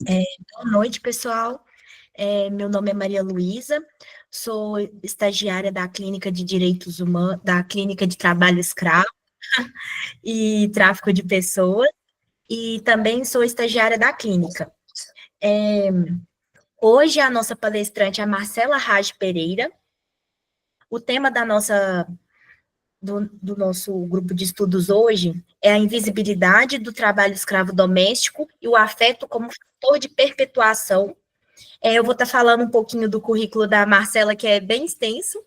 Boa noite, pessoal. Meu nome é Maria Luísa, sou estagiária da Clínica de Direitos Humanos, da Clínica de Trabalho Escravo e Tráfico de Pessoas, e também sou estagiária da clínica. É, Hoje a nossa palestrante é a Marcela Raj Pereira. O tema do nosso grupo de estudos hoje é a invisibilidade do trabalho escravo doméstico e o afeto como fator de perpetuação. Eu vou estar falando um pouquinho do currículo da Marcela, que é bem extenso.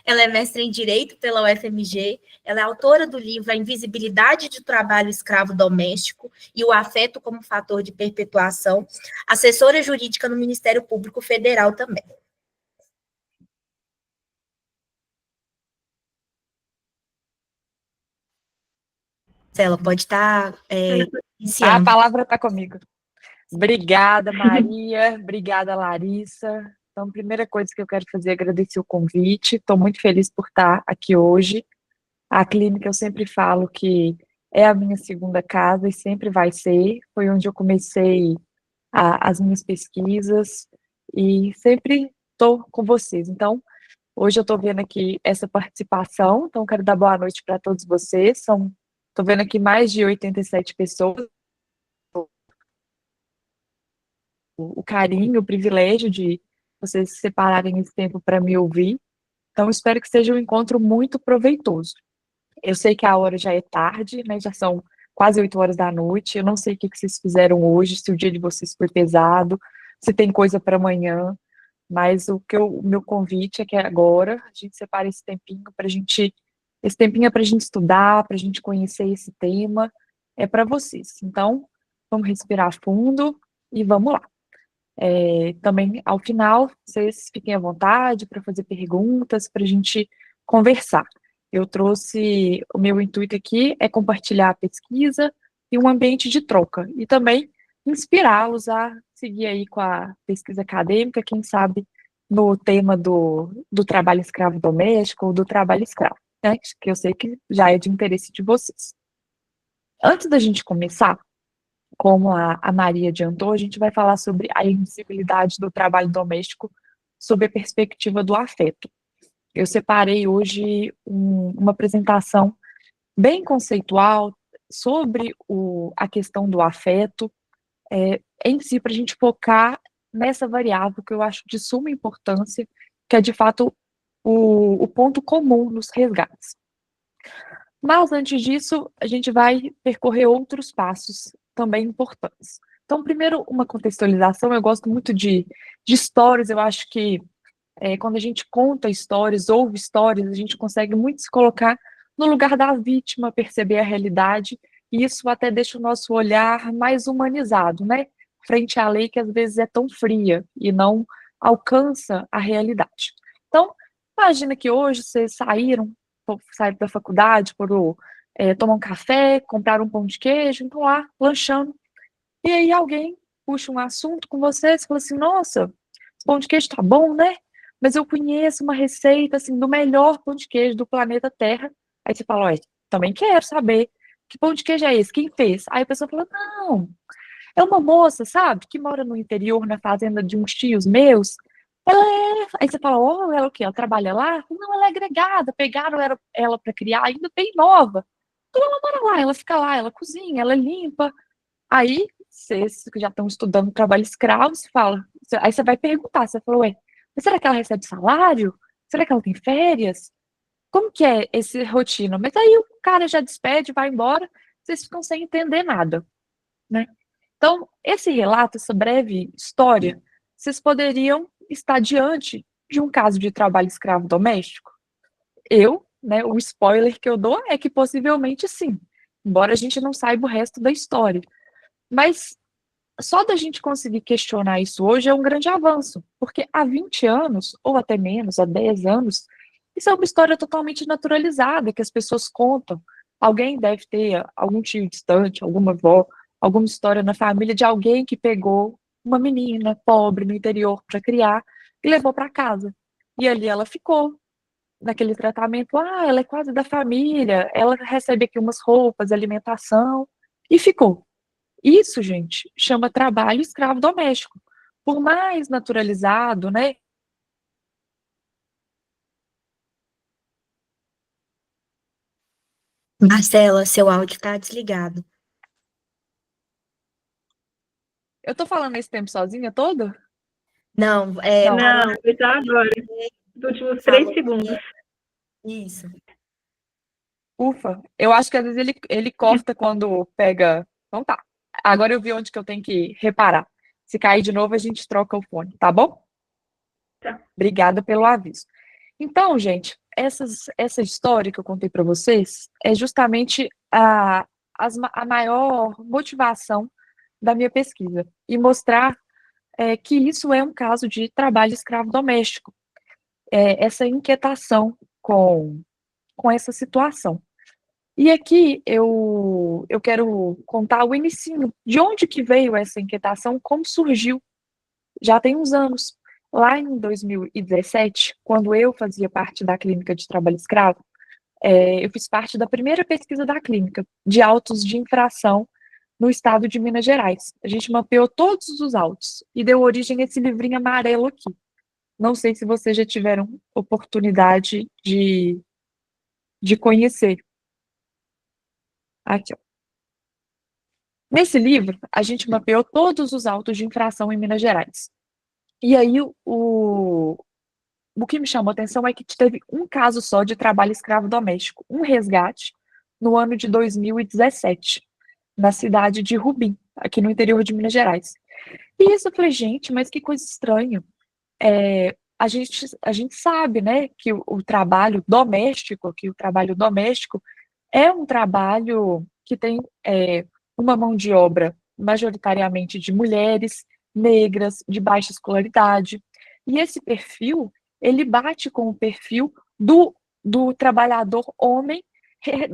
Ela é mestre em Direito pela UFMG. Ela é autora do livro A Invisibilidade do Trabalho Escravo Doméstico e o Afeto como Fator de Perpetuação. Assessora jurídica no Ministério Público Federal também. Marcela, pode estar A iniciando. palavra está comigo. Obrigada, Maria. Obrigada, Larissa. Então, a primeira coisa que eu quero fazer é agradecer o convite. Estou muito feliz por estar aqui hoje. A clínica, eu sempre falo que é a minha segunda casa e sempre vai ser. Foi onde eu comecei as minhas pesquisas e sempre estou com vocês. Então, hoje eu estou vendo aqui essa participação. Então, quero dar boa noite para todos vocês. Estou vendo aqui mais de 87 pessoas. O carinho, o privilégio de vocês separarem esse tempo para me ouvir. Então, espero que seja um encontro muito proveitoso. Eu sei que a hora já é tarde, né? Já são quase 8 horas da noite. Eu não sei o que vocês fizeram hoje, se o dia de vocês foi pesado, se tem coisa para amanhã, mas o meu convite é que agora a gente separe esse tempinho para a gente. Esse tempinho é para a gente estudar, para a gente conhecer esse tema, é para vocês. Então, vamos respirar fundo e vamos lá. Também, ao final, vocês fiquem à vontade para fazer perguntas, para a gente conversar. Eu trouxe, o meu intuito aqui é compartilhar a pesquisa e um ambiente de troca, e também inspirá-los a seguir aí com a pesquisa acadêmica, quem sabe no tema do trabalho escravo doméstico ou do trabalho escravo, né? Que eu sei que já é de interesse de vocês. Antes da gente começar, como a Maria adiantou, a gente vai falar sobre a invisibilidade do trabalho doméstico sob a perspectiva do afeto. Eu separei hoje uma apresentação bem conceitual sobre a questão do afeto, em si, para a gente focar nessa variável que eu acho de suma importância, que é de fato o ponto comum nos resgates. Mas antes disso, a gente vai percorrer outros passos também importantes. Então, primeiro, uma contextualização. Eu gosto muito de histórias. Eu acho que quando a gente conta histórias, ouve histórias, a gente consegue muito se colocar no lugar da vítima, perceber a realidade, e isso até deixa o nosso olhar mais humanizado, né? Frente à lei que às vezes é tão fria e não alcança a realidade. Então, imagina que hoje vocês saíram da faculdade, foram tomar um café, compraram um pão de queijo, estão lá lanchando, e aí alguém puxa um assunto com vocês e fala assim: nossa, esse pão de queijo tá bom, né? Mas eu conheço uma receita assim do melhor pão de queijo do planeta Terra. Aí você fala: olha, também quero saber que pão de queijo é esse, quem fez? Aí a pessoa fala: não, é uma moça, sabe, que mora no interior, na fazenda de uns tios meus. Ela é. Aí você fala: oh, ela o quê? Ela trabalha lá? Não, ela é agregada, pegaram ela para criar, ainda bem nova. Então ela mora lá, ela fica lá, ela cozinha, ela limpa. Aí, vocês que já estão estudando trabalho escravo, você fala, aí você vai perguntar, você falou, ué, mas será que ela recebe salário? Será que ela tem férias? Como que é esse rotina? Mas aí o cara já despede, vai embora, vocês ficam sem entender nada, né? Então, esse relato, essa breve história, vocês poderiam estar diante de um caso de trabalho escravo doméstico? Né, o spoiler que eu dou é que possivelmente sim, embora a gente não saiba o resto da história. Mas só da gente conseguir questionar isso hoje é um grande avanço, porque há 20 anos, ou até menos, há 10 anos, isso é uma história totalmente naturalizada, que as pessoas contam. Alguém deve ter algum tio distante, alguma avó, alguma história na família de alguém que pegou uma menina pobre no interior para criar e levou para casa. E ali ela ficou, naquele tratamento, ela é quase da família, ela recebe aqui umas roupas, alimentação, e ficou. Isso, gente, chama trabalho escravo doméstico. Por mais naturalizado, né? Marcela, seu áudio está desligado. Eu tô falando esse tempo sozinha todo? Não, Não. parou Não, foi só agora. Os últimos 3 falou segundos. isso. Ufa, eu acho que às vezes ele corta quando pega. Então tá. Agora eu vi onde que eu tenho que reparar. Se cair de novo, a gente troca o fone, tá bom? Tá. Obrigada pelo aviso. Então, gente, essa história que eu contei para vocês é justamente a maior motivação da minha pesquisa e mostrar que isso é um caso de trabalho escravo doméstico, essa inquietação com essa situação. E aqui eu quero contar o inicinho, de onde que veio essa inquietação, como surgiu. Já tem uns anos. Lá em 2017, quando eu fazia parte da clínica de trabalho escravo, eu fiz parte da primeira pesquisa da clínica de autos de infração no estado de Minas Gerais. A gente mapeou todos os autos e deu origem a esse livrinho amarelo aqui. Não sei se vocês já tiveram oportunidade de conhecer. Aqui, ó. Nesse livro, a gente mapeou todos os autos de infração em Minas Gerais. E aí, o que me chamou a atenção é que teve um caso só de trabalho escravo doméstico, um resgate, no ano de 2017, na cidade de Rubim, aqui no interior de Minas Gerais. E isso eu falei, gente, mas que coisa estranha. A gente sabe, né, que o trabalho doméstico, é um trabalho que tem uma mão de obra majoritariamente de mulheres, negras, de baixa escolaridade. E esse perfil, ele bate com o perfil do trabalhador homem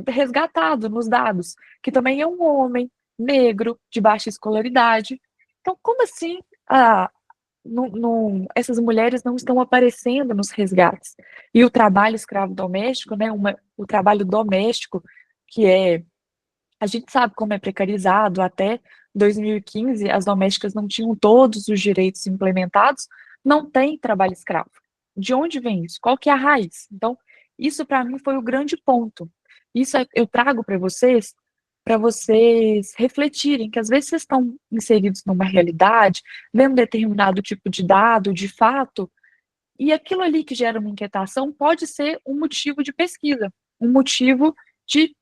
resgatado nos dados, que também é um homem negro, de baixa escolaridade. Então, como assim essas mulheres não estão aparecendo nos resgates? E o trabalho escravo doméstico, né, o trabalho doméstico, que a gente sabe como é precarizado, até 2015 as domésticas não tinham todos os direitos implementados, não tem trabalho escravo. De onde vem isso? Qual que é a raiz? Então, isso para mim foi o grande ponto. Isso eu trago para vocês refletirem, que às vezes vocês estão inseridos numa realidade, vendo determinado tipo de dado, de fato, e aquilo ali que gera uma inquietação pode ser um motivo de pesquisa, um motivo de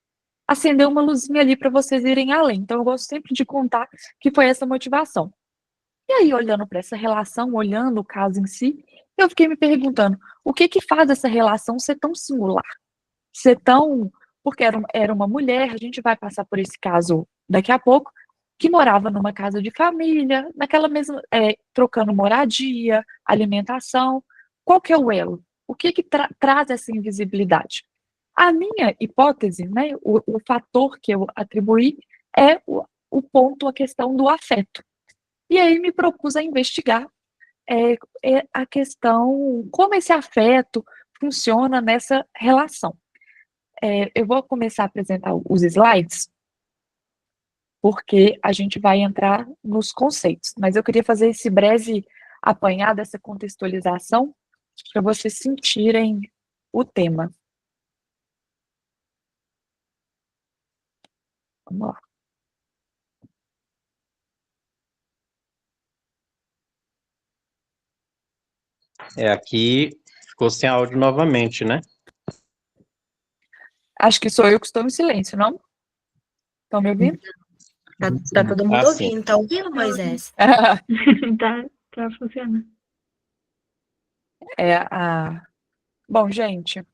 acender uma luzinha ali para vocês irem além. Então, eu gosto sempre de contar que foi essa motivação. E aí, olhando para essa relação, olhando o caso em si, eu fiquei me perguntando o que que faz essa relação ser tão singular, ser tão. Porque era uma mulher, a gente vai passar por esse caso daqui a pouco, que morava numa casa de família, naquela mesma. Trocando moradia, alimentação. Qual que é o elo? O que que traz essa invisibilidade? A minha hipótese, né, o fator que eu atribuí é o ponto, a questão do afeto. E aí me propus a investigar a questão, como esse afeto funciona nessa relação. Eu vou começar a apresentar os slides, porque a gente vai entrar nos conceitos, mas eu queria fazer esse breve apanhado, essa contextualização, para vocês sentirem o tema. Vamos lá. Aqui ficou sem áudio novamente, né? Acho que sou eu que estou em silêncio, não? Estão me ouvindo? Tá todo mundo sim. ouvindo. Tá ouvindo, Moisés? Tá funcionando. Bom, gente,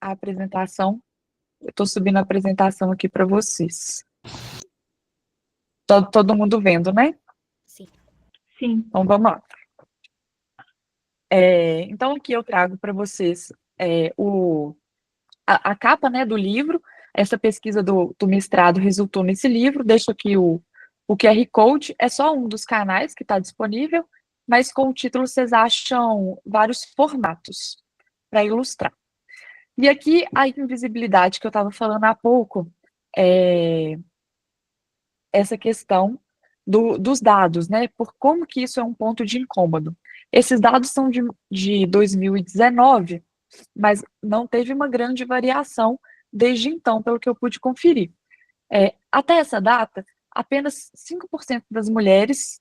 a apresentação, eu estou subindo a apresentação aqui para vocês. Todo mundo vendo, né? Sim. Sim. Então, vamos lá. Então, aqui eu trago para vocês a capa, né, do livro. Essa pesquisa do mestrado resultou nesse livro. Deixo aqui o QR Code. É só um dos canais que está disponível, mas com o título vocês acham vários formatos para ilustrar. E aqui a invisibilidade que eu estava falando há pouco, essa questão dos dados, né? Por como que isso é um ponto de incômodo. Esses dados são de 2019, mas não teve uma grande variação desde então, pelo que eu pude conferir. Até essa data, apenas 5% das mulheres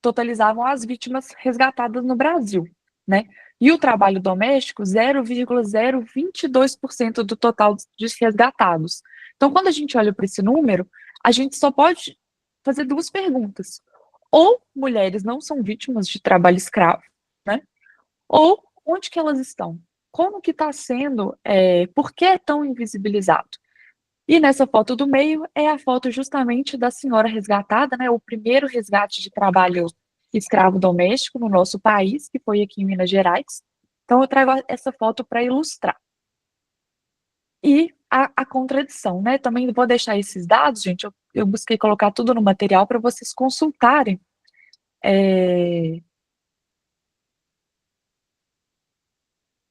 totalizavam as vítimas resgatadas no Brasil, né? E o trabalho doméstico, 0,022% do total de resgatados. Então, quando a gente olha para esse número, a gente só pode fazer duas perguntas. Ou mulheres não são vítimas de trabalho escravo, né? Ou onde que elas estão? Como que está sendo? Por que é tão invisibilizado? E nessa foto do meio é a foto justamente da senhora resgatada, né? O primeiro resgate de trabalho escravo doméstico no nosso país, que foi aqui em Minas Gerais. Então eu trago essa foto para ilustrar. E a contradição, né? Também vou deixar esses dados, gente. Eu busquei colocar tudo no material para vocês consultarem.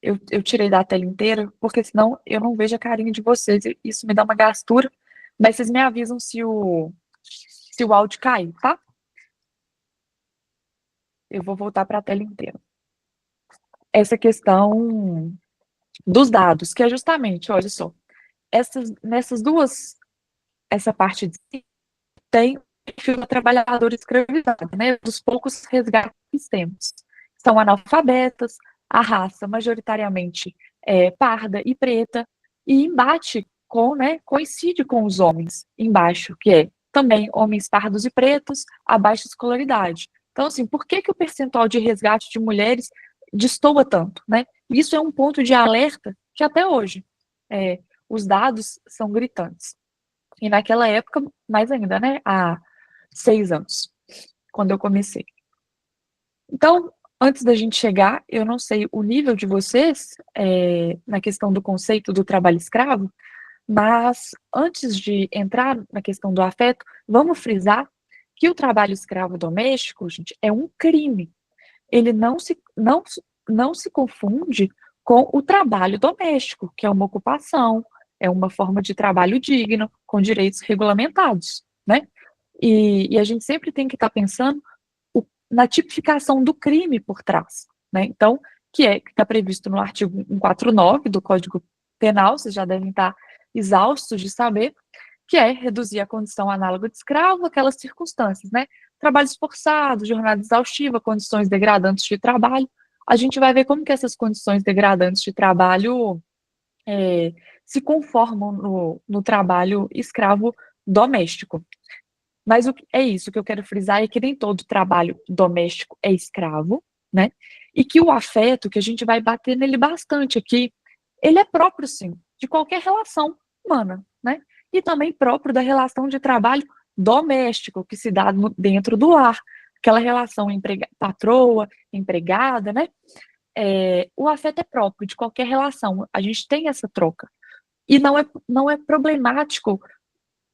Eu tirei da tela inteira, porque senão eu não vejo a carinha de vocês. Isso me dá uma gastura. Mas vocês me avisam se o áudio cair, tá? Eu vou voltar para a tela inteira. Essa questão dos dados, que é justamente, olha só, nessas duas, essa parte de cima, tem o perfil da trabalhadora escravizada, né? Dos poucos resgates que temos. São analfabetas, a raça majoritariamente parda e preta, e embate com, né, coincide com os homens embaixo, que é também homens pardos e pretos, a baixa escolaridade. Então, assim, por que o percentual de resgate de mulheres destoa tanto, né? Isso é um ponto de alerta que até hoje os dados são gritantes. E naquela época, mais ainda, né? Há 6 anos, quando eu comecei. Então, antes da gente chegar, eu não sei o nível de vocês na questão do conceito do trabalho escravo, mas antes de entrar na questão do afeto, vamos frisar que o trabalho escravo doméstico, gente, é um crime. Ele não se confunde com o trabalho doméstico, que é uma ocupação, é uma forma de trabalho digno, com direitos regulamentados, né? E a gente sempre tem que estar pensando na tipificação do crime por trás, né? Então, que está previsto no artigo 149 do Código Penal, vocês já devem estar exaustos de saber, que é reduzir a condição análoga de escravo àquelas circunstâncias, né? Trabalho forçado, jornada exaustiva, condições degradantes de trabalho. A gente vai ver como que essas condições degradantes de trabalho se conformam no trabalho escravo doméstico. Mas é isso que eu quero frisar, é que nem todo trabalho doméstico é escravo, né? E que o afeto, que a gente vai bater nele bastante aqui, ele é próprio, sim, de qualquer relação humana, né? E também próprio da relação de trabalho doméstico, que se dá dentro do lar, aquela relação patroa, empregada, né? O afeto é próprio de qualquer relação, a gente tem essa troca. E não é problemático.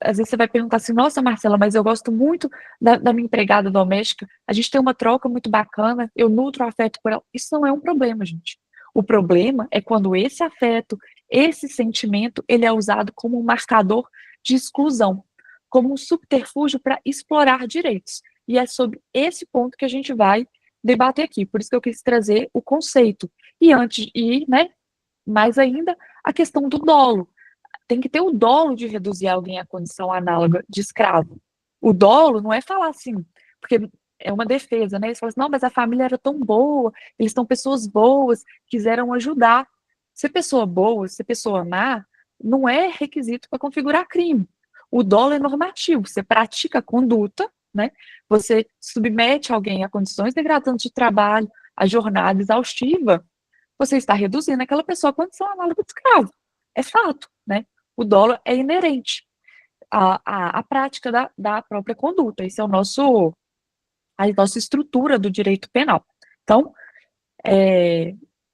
Às vezes você vai perguntar assim, nossa, Marcela, mas eu gosto muito da minha empregada doméstica, a gente tem uma troca muito bacana, eu nutro afeto por ela. Isso não é um problema, gente. O problema é quando esse afeto, esse sentimento, ele é usado como um marcador de exclusão, como um subterfúgio para explorar direitos. E é sobre esse ponto que a gente vai debater aqui. Por isso que eu quis trazer o conceito. Né, mais ainda, a questão do dolo. Tem que ter o dolo de reduzir alguém à condição análoga de escravo. O dolo não é falar assim, porque é uma defesa, né? Eles falam assim, não, mas a família era tão boa, eles são pessoas boas, quiseram ajudar. Ser pessoa boa, ser pessoa má, não é requisito para configurar crime. O dolo é normativo, você pratica a conduta, né? Você submete alguém a condições degradantes de trabalho, a jornada exaustiva, você está reduzindo aquela pessoa à condição análoga de escravo. É fato, né? O dolo é inerente à prática da própria conduta. Esse é a nossa estrutura do direito penal. Então,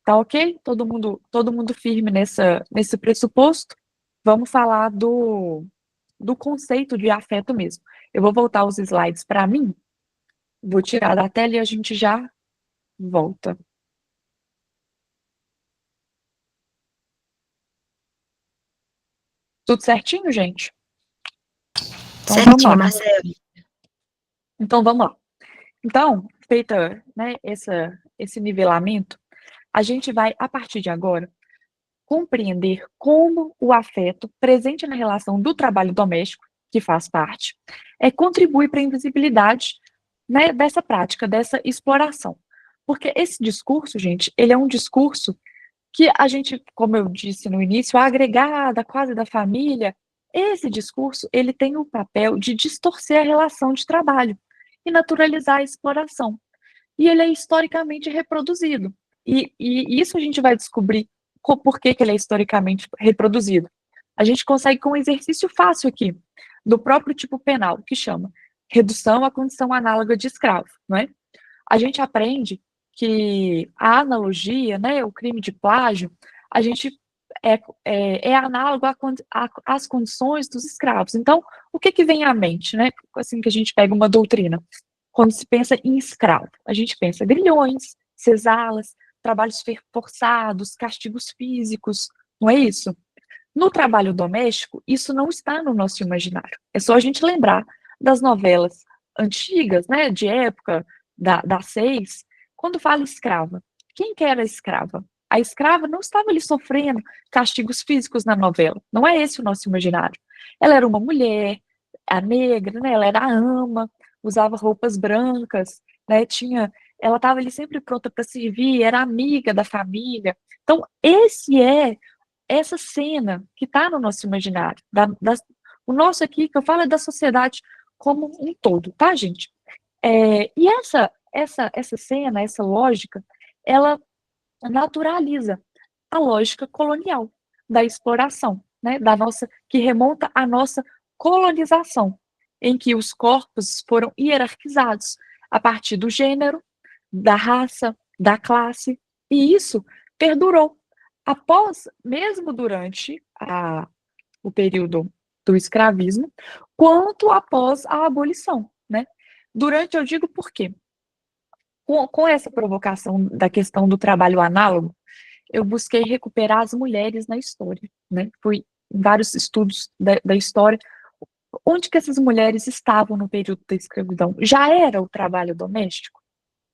tá ok? Todo mundo firme nesse pressuposto? Vamos falar do conceito de afeto mesmo. Eu vou voltar os slides para mim, vou tirar da tela e a gente já volta. Tudo certinho, gente? Então, vamos Certinho, lá. Marcelo. Então, vamos lá. Então, feita, né, esse nivelamento, a gente vai, a partir de agora, compreender como o afeto presente na relação do trabalho doméstico, que faz parte, contribui para a invisibilidade, né, dessa prática, dessa exploração. Porque esse discurso, gente, ele é um discurso que a gente, como eu disse no início, agregada, quase da família, esse discurso, ele tem o papel de distorcer a relação de trabalho e naturalizar a exploração. E ele é historicamente reproduzido. E isso a gente vai descobrir por que ele é historicamente reproduzido. A gente consegue com um exercício fácil aqui, do próprio tipo penal, que chama redução à condição análoga de escravo, não é? A gente aprende que a analogia, né, o crime de plágio, a gente é análogo às condições dos escravos. Então, o que vem à mente, né? Assim que a gente pega uma doutrina, quando se pensa em escravo, a gente pensa grilhões, cesalas, trabalhos forçados, castigos físicos, não é isso? No trabalho doméstico, isso não está no nosso imaginário. É só a gente lembrar das novelas antigas, né, de época das 6, quando fala escrava. Quem que era a escrava? A escrava não estava ali sofrendo castigos físicos na novela. Não é esse o nosso imaginário. Ela era uma mulher, a negra, né, ela era a ama, usava roupas brancas, né, ela estava ali sempre pronta para servir, era amiga da família. Então, essa cena que está no nosso imaginário, o nosso aqui, que eu falo é da sociedade como um todo, tá, gente? E essa cena, essa lógica, ela naturaliza a lógica colonial da exploração, né, que remonta à nossa colonização, em que os corpos foram hierarquizados a partir do gênero, da raça, da classe, e isso perdurou mesmo durante o período do escravismo, quanto após a abolição, né? Durante, eu digo por quê? Com essa provocação da questão do trabalho análogo, eu busquei recuperar as mulheres na história, né? Fui em vários estudos da história, onde que essas mulheres estavam no período da escravidão. Já era o trabalho doméstico?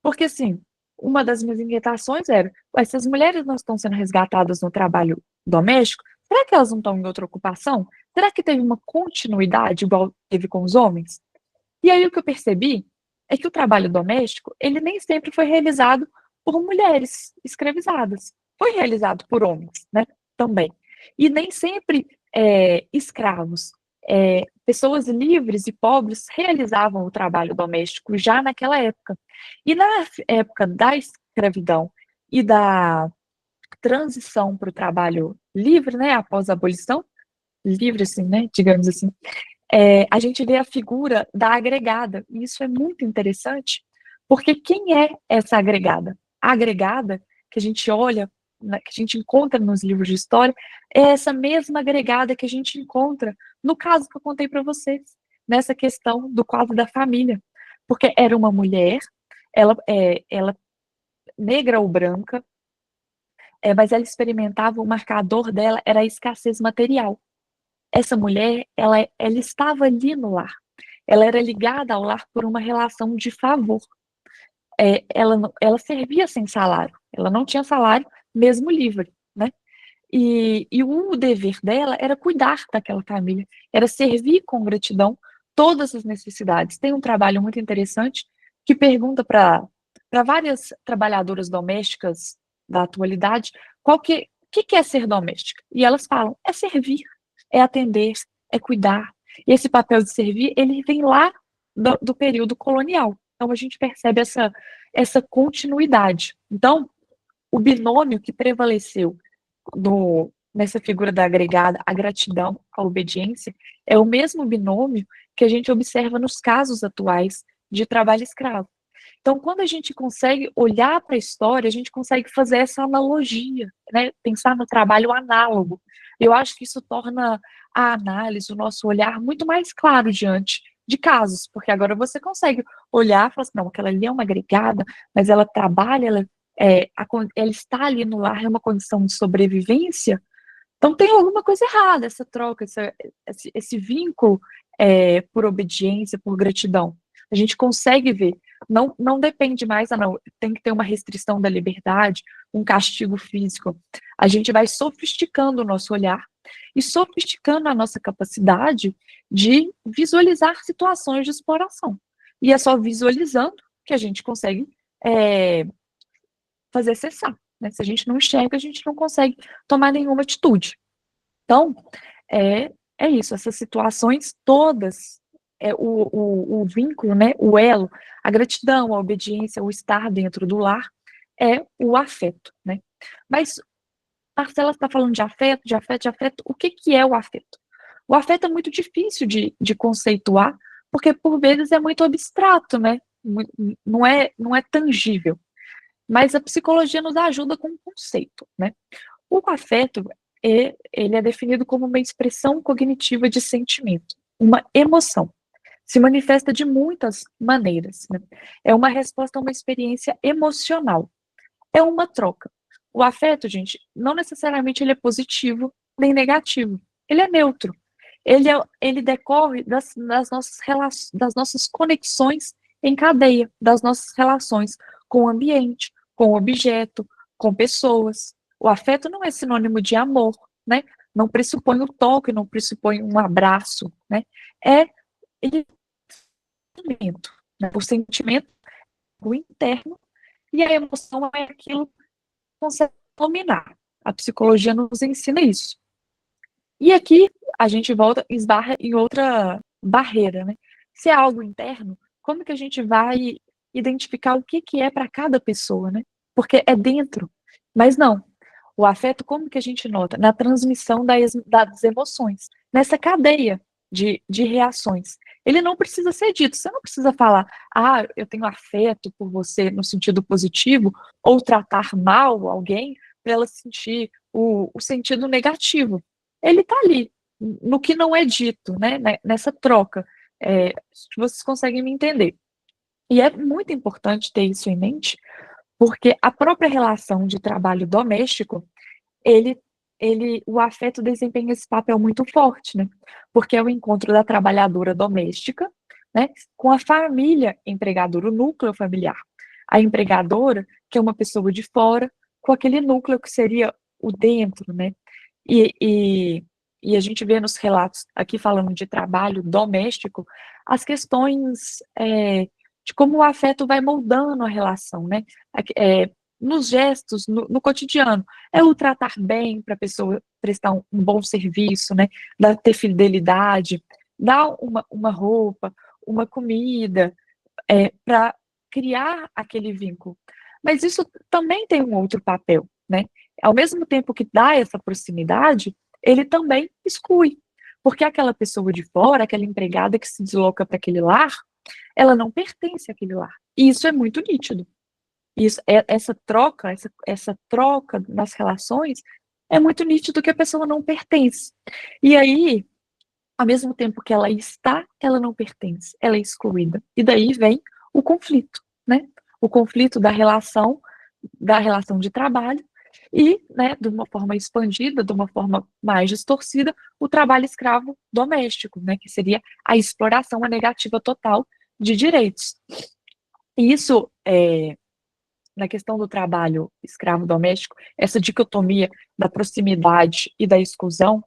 Porque, assim, uma das minhas inquietações era, se as mulheres não estão sendo resgatadas no trabalho doméstico, será que elas não estão em outra ocupação? Será que teve uma continuidade igual teve com os homens? E aí o que eu percebi é que o trabalho doméstico, ele nem sempre foi realizado por mulheres escravizadas. Foi realizado por homens, né? Também. E nem sempre escravos, pessoas livres e pobres realizavam o trabalho doméstico já naquela época. E na época da escravidão e da transição para o trabalho livre, né, após a abolição, livre assim, né, digamos assim, a gente vê a figura da agregada, e isso é muito interessante, porque quem é essa agregada? A agregada que a gente olha, que a gente encontra nos livros de história, é essa mesma agregada que a gente encontra no caso que eu contei para vocês, nessa questão do quadro da família, porque era uma mulher, ela negra ou branca, mas ela experimentava, o marcador dela era a escassez material. Essa mulher, ela estava ali no lar. Ela era ligada ao lar por uma relação de favor. Ela servia sem salário. Ela não tinha salário, mesmo livre, né? E o dever dela era cuidar daquela família, era servir com gratidão todas as necessidades. Tem um trabalho muito interessante que pergunta para várias trabalhadoras domésticas da atualidade o que é ser doméstica. E elas falam, é servir, é atender, é cuidar. E esse papel de servir, ele vem lá do período colonial. Então, a gente percebe essa continuidade. Então, o binômio que prevaleceu nessa figura da agregada, a gratidão, a obediência, é o mesmo binômio que a gente observa nos casos atuais de trabalho escravo. Então, quando a gente consegue olhar para a história, a gente consegue fazer essa analogia, né? Pensar no trabalho análogo. Eu acho que isso torna a análise, o nosso olhar muito mais claro diante de casos, porque agora você consegue olhar e falar assim, não, aquela ali é uma agregada, mas ela trabalha, ela está ali no lar, é uma condição de sobrevivência, então tem alguma coisa errada, essa troca, esse vínculo por obediência, por gratidão. A gente consegue ver, não depende mais, não, tem que ter uma restrição da liberdade, um castigo físico. A gente vai sofisticando o nosso olhar e sofisticando a nossa capacidade de visualizar situações de exploração. E é só visualizando que a gente consegue fazer cessar. Né? Se a gente não enxerga, a gente não consegue tomar nenhuma atitude. Então, é isso, essas situações todas, o vínculo, né, o elo, a gratidão, a obediência, o estar dentro do lar, é o afeto. Né? Mas Marcela está falando de afeto, de afeto, de afeto. O que é o afeto? O afeto é muito difícil de conceituar, porque por vezes é muito abstrato, né? Não é tangível. Mas a psicologia nos ajuda com um conceito, né? O afeto, ele é definido como uma expressão cognitiva de sentimento, uma emoção. Se manifesta de muitas maneiras, né? É uma resposta a uma experiência emocional. É uma troca. O afeto, gente, não necessariamente ele é positivo nem negativo. Ele é neutro. Ele decorre das nossas conexões em cadeia, das nossas relações com o ambiente, com o objeto, com pessoas. O afeto não é sinônimo de amor, né? Não pressupõe o toque, não pressupõe um abraço, né? Ele é sentimento, né? O sentimento é o interno e a emoção é aquilo que consegue dominar. A psicologia nos ensina isso. E aqui a gente volta, esbarra em outra barreira, né? Se é algo interno, como que a gente vai identificar o que é para cada pessoa, né? Porque é dentro. Mas não. O afeto, como que a gente nota? Na transmissão das emoções, nessa cadeia de reações. Ele não precisa ser dito, você não precisa falar, eu tenho afeto por você no sentido positivo, ou tratar mal alguém para ela sentir o sentido negativo. Ele está ali, no que não é dito, né? Nessa troca. Vocês conseguem me entender. E é muito importante ter isso em mente, porque a própria relação de trabalho doméstico, ele, o afeto desempenha esse papel muito forte, né? Porque é o encontro da trabalhadora doméstica, né, com a família empregadora, o núcleo familiar. A empregadora, que é uma pessoa de fora, com aquele núcleo que seria o dentro, né? E a gente vê nos relatos, aqui falando de trabalho doméstico, as questões de como o afeto vai moldando a relação, né? Nos gestos, no cotidiano. É o tratar bem para a pessoa prestar um bom serviço, né? Ter fidelidade, dar uma roupa, uma comida, para criar aquele vínculo. Mas isso também tem um outro papel, né? Ao mesmo tempo que dá essa proximidade, ele também exclui. Porque aquela pessoa de fora, aquela empregada que se desloca para aquele lar, ela não pertence àquele lar. E isso é muito nítido. Essa troca nas relações é muito nítido que a pessoa não pertence. E aí, ao mesmo tempo que ela está, ela não pertence, ela é excluída. E daí vem o conflito, né? O conflito da relação de trabalho e, né, de uma forma expandida, de uma forma mais distorcida, o trabalho escravo doméstico, né, que seria a exploração, a negativa total de direitos. E isso, na questão do trabalho escravo doméstico, essa dicotomia da proximidade e da exclusão,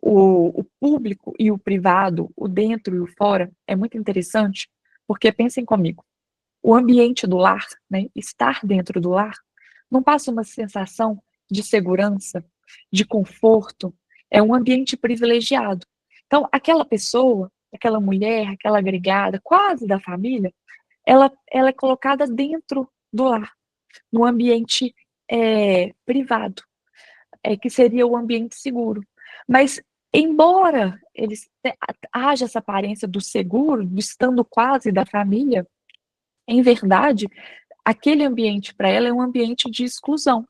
o público e o privado, o dentro e o fora, é muito interessante, porque pensem comigo, o ambiente do lar, né, estar dentro do lar, não passa uma sensação de segurança, de conforto, é um ambiente privilegiado. Então, aquela pessoa, aquela mulher, aquela agregada, quase da família, ela é colocada dentro do lar, no ambiente privado, que seria o ambiente seguro. Mas, embora haja essa aparência do seguro, do estando quase da família, em verdade, aquele ambiente para ela é um ambiente de exclusão,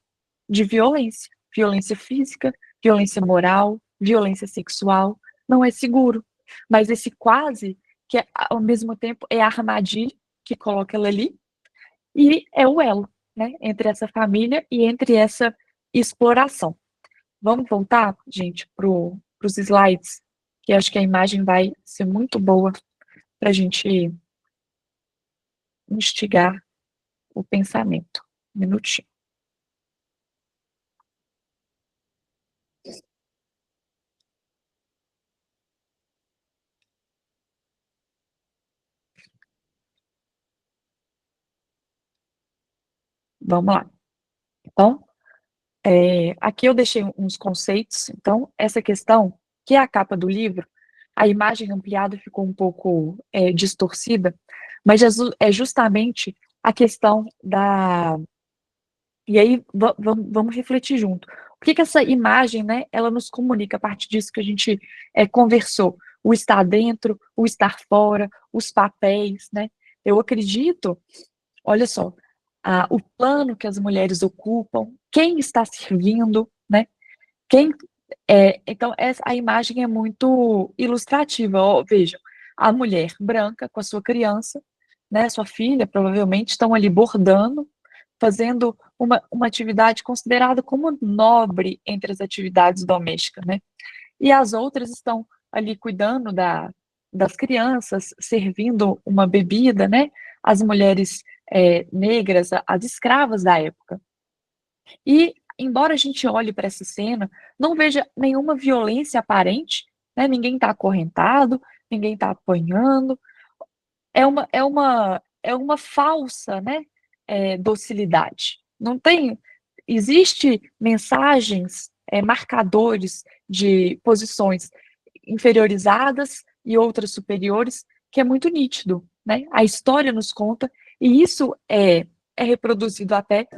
de violência física, violência moral, violência sexual, não é seguro. Mas esse quase, que ao mesmo tempo é a armadilha que coloca ela ali, e é o elo, né, entre essa família e entre essa exploração. Vamos voltar, gente, para os slides que acho que a imagem vai ser muito boa para a gente instigar o pensamento. Um minutinho. Vamos lá. Então, aqui eu deixei uns conceitos. Então, essa questão, que é a capa do livro, a imagem ampliada ficou um pouco distorcida, mas é justamente a questão da... E aí, vamos refletir junto. O que essa imagem, né, ela nos comunica a partir disso que a gente conversou? O estar dentro, o estar fora, os papéis, né? Eu acredito, olha só, o plano que as mulheres ocupam, quem está servindo, né? Quem então a imagem é muito ilustrativa. Ó, vejam, a mulher branca com a sua criança, né? Sua filha provavelmente estão ali bordando, fazendo uma atividade considerada como nobre entre as atividades domésticas, né? E as outras estão ali cuidando das crianças, servindo uma bebida, né? As mulheres negras, as escravas da época. E, embora a gente olhe para essa cena, não veja nenhuma violência aparente, né? Ninguém está acorrentado, ninguém está apanhando. É uma falsa, né? Docilidade. Não tem. Existe mensagens, marcadores de posições inferiorizadas e outras superiores, que é muito nítido, né? A história nos conta, e isso é reproduzido até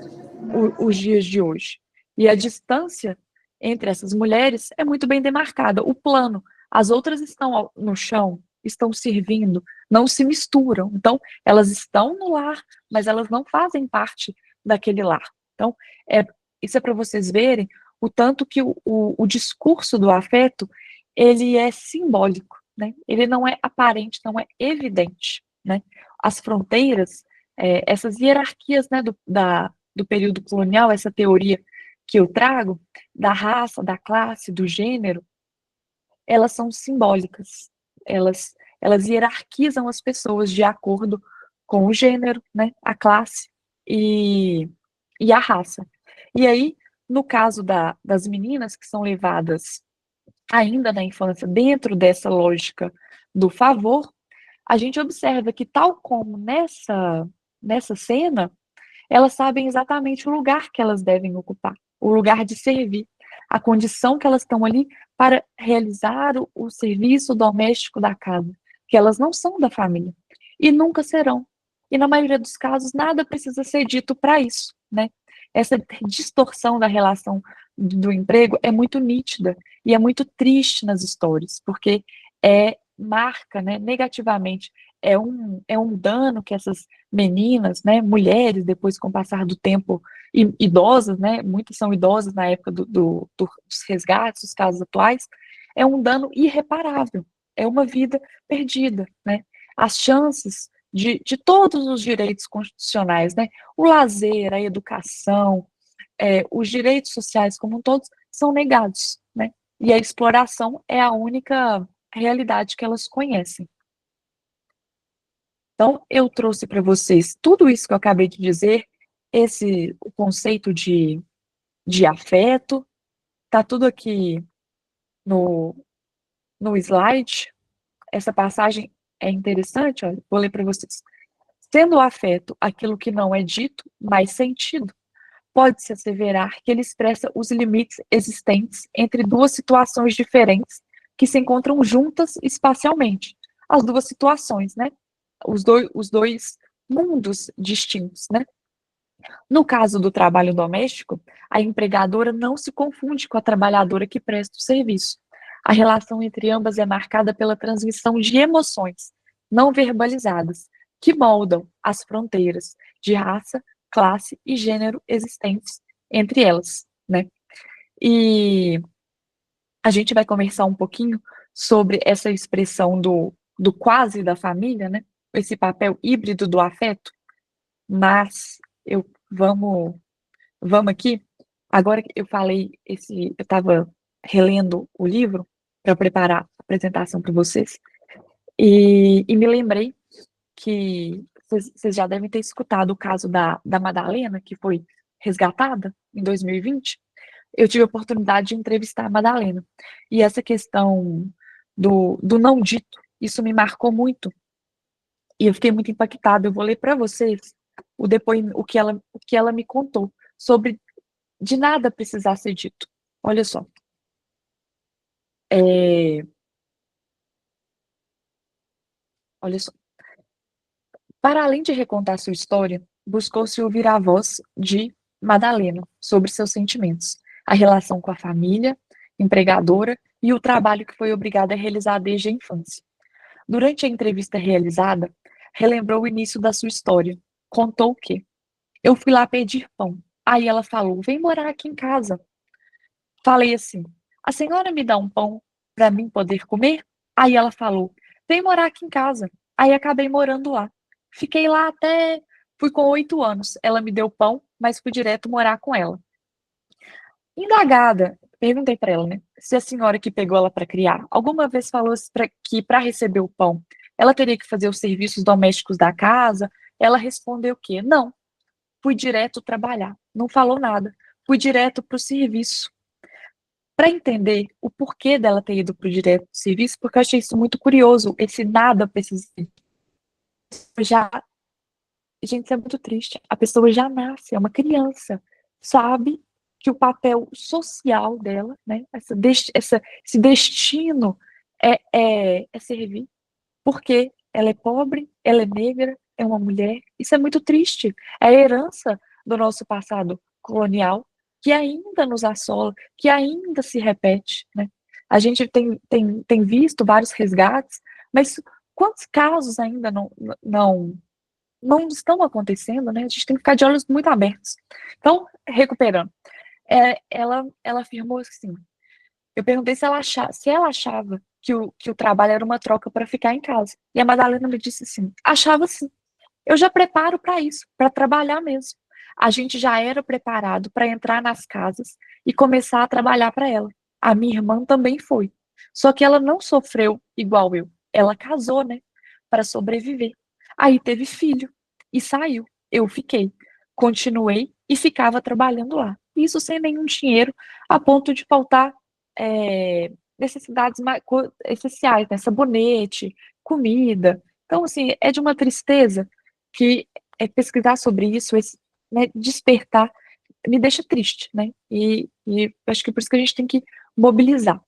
os dias de hoje. E a distância entre essas mulheres é muito bem demarcada. O plano, as outras estão no chão, estão servindo, não se misturam. Então, elas estão no lar, mas elas não fazem parte daquele lar. Então, isso é para vocês verem o tanto que o discurso do afeto, ele é simbólico, né? Ele não é aparente, não é evidente, né? As fronteiras, essas hierarquias, né, do período colonial, essa teoria que eu trago, da raça, da classe, do gênero, elas são simbólicas. Elas hierarquizam as pessoas de acordo com o gênero, né, a classe e a raça. E aí, no caso das meninas que são levadas ainda na infância dentro dessa lógica do favor, a gente observa que, tal como nessa cena, elas sabem exatamente o lugar que elas devem ocupar, o lugar de servir, a condição que elas estão ali para realizar o serviço doméstico da casa, que elas não são da família e nunca serão. E na maioria dos casos, nada precisa ser dito para isso, né? Essa distorção da relação do emprego é muito nítida e é muito triste nas histórias, porque marca, né, negativamente, é um dano que essas meninas, né, mulheres, depois com o passar do tempo, idosas, né, muitas são idosas na época dos resgates, dos casos atuais, é um dano irreparável, é uma vida perdida, né, as chances de todos os direitos constitucionais, né, o lazer, a educação, os direitos sociais como um todos são negados, né, e a exploração é a única realidade que elas conhecem. Então, eu trouxe para vocês tudo isso que eu acabei de dizer, o conceito de afeto, está tudo aqui no slide. Essa passagem é interessante, olha, vou ler para vocês. Sendo o afeto aquilo que não é dito, mas sentido, pode-se asseverar que ele expressa os limites existentes entre duas situações diferentes que se encontram juntas espacialmente. As duas situações, né? Os dois mundos distintos, né? No caso do trabalho doméstico, a empregadora não se confunde com a trabalhadora que presta o serviço. A relação entre ambas é marcada pela transmissão de emoções não verbalizadas, que moldam as fronteiras de raça, classe e gênero existentes entre elas, né? E a gente vai conversar um pouquinho sobre essa expressão do quase da família, né? Esse papel híbrido do afeto, mas vamos aqui. Agora que eu falei eu estava relendo o livro para preparar a apresentação para vocês. E me lembrei que vocês já devem ter escutado o caso da Madalena, que foi resgatada em 2020. Eu tive a oportunidade de entrevistar a Madalena. E essa questão do não dito, isso me marcou muito. E eu fiquei muito impactada. Eu vou ler para vocês o que ela me contou sobre de nada precisar ser dito. Olha só. Olha só. Para além de recontar sua história, buscou-se ouvir a voz de Madalena sobre seus sentimentos, a relação com a família, empregadora e o trabalho que foi obrigada a realizar desde a infância. Durante a entrevista realizada, relembrou o início da sua história. Contou que eu fui lá pedir pão. Aí ela falou: vem morar aqui em casa. Falei assim: a senhora me dá um pão para mim poder comer? Aí ela falou: vem morar aqui em casa. Aí acabei morando lá. Fiquei lá até. Fui com 8 anos. Ela me deu pão, mas fui direto morar com ela. Indagada, perguntei para ela, né? Se a senhora que pegou ela para criar alguma vez falou que para receber o pão ela teria que fazer os serviços domésticos da casa. Ela respondeu que não. Fui direto trabalhar. Não falou nada. Fui direto para o serviço. Para entender o porquê dela ter ido para o direto do serviço, porque eu achei isso muito curioso, esse nada precisa já, gente, isso é muito triste. A pessoa já nasce, é uma criança, sabe que o papel social dela, né, esse destino é servir, porque ela é pobre, ela é negra, é uma mulher. Isso é muito triste. É a herança do nosso passado colonial que ainda nos assola, que ainda se repete, né? A gente tem visto vários resgates, mas quantos casos ainda não estão acontecendo, né? A gente tem que ficar de olhos muito abertos. Então, recuperando, ela afirmou assim, eu perguntei se ela achava que o trabalho era uma troca para ficar em casa. E a Madalena me disse assim, achava sim. Eu já preparo para isso, para trabalhar mesmo. A gente já era preparado para entrar nas casas e começar a trabalhar para ela. A minha irmã também foi. Só que ela não sofreu igual eu. Ela casou, né? Para sobreviver. Aí teve filho e saiu. Eu fiquei. Continuei e ficava trabalhando lá. Isso sem nenhum dinheiro, a ponto de faltar necessidades essenciais, né? Sabonete, comida. Então, assim, é de uma tristeza que pesquisar sobre isso, né, despertar, me deixa triste, né? E acho que por isso que a gente tem que mobilizar.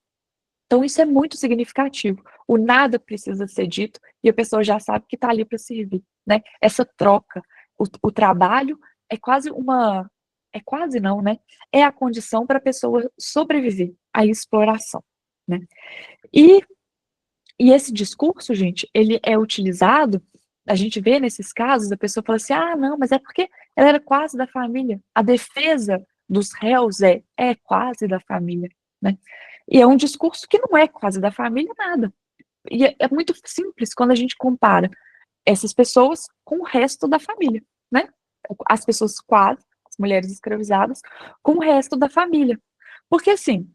Então, isso é muito significativo. O nada precisa ser dito e a pessoa já sabe que está ali para servir, né? Essa troca, o trabalho é quase uma. É quase não, né? É a condição para a pessoa sobreviver à exploração, né? E esse discurso, gente, ele é utilizado, a gente vê nesses casos, a pessoa fala assim, ah, não, mas é porque ela era quase da família. A defesa dos réus é quase da família, né? E é um discurso que não é quase da família nada. E é muito simples quando a gente compara essas pessoas com o resto da família, né? As pessoas quase, as mulheres escravizadas, com o resto da família. Porque assim,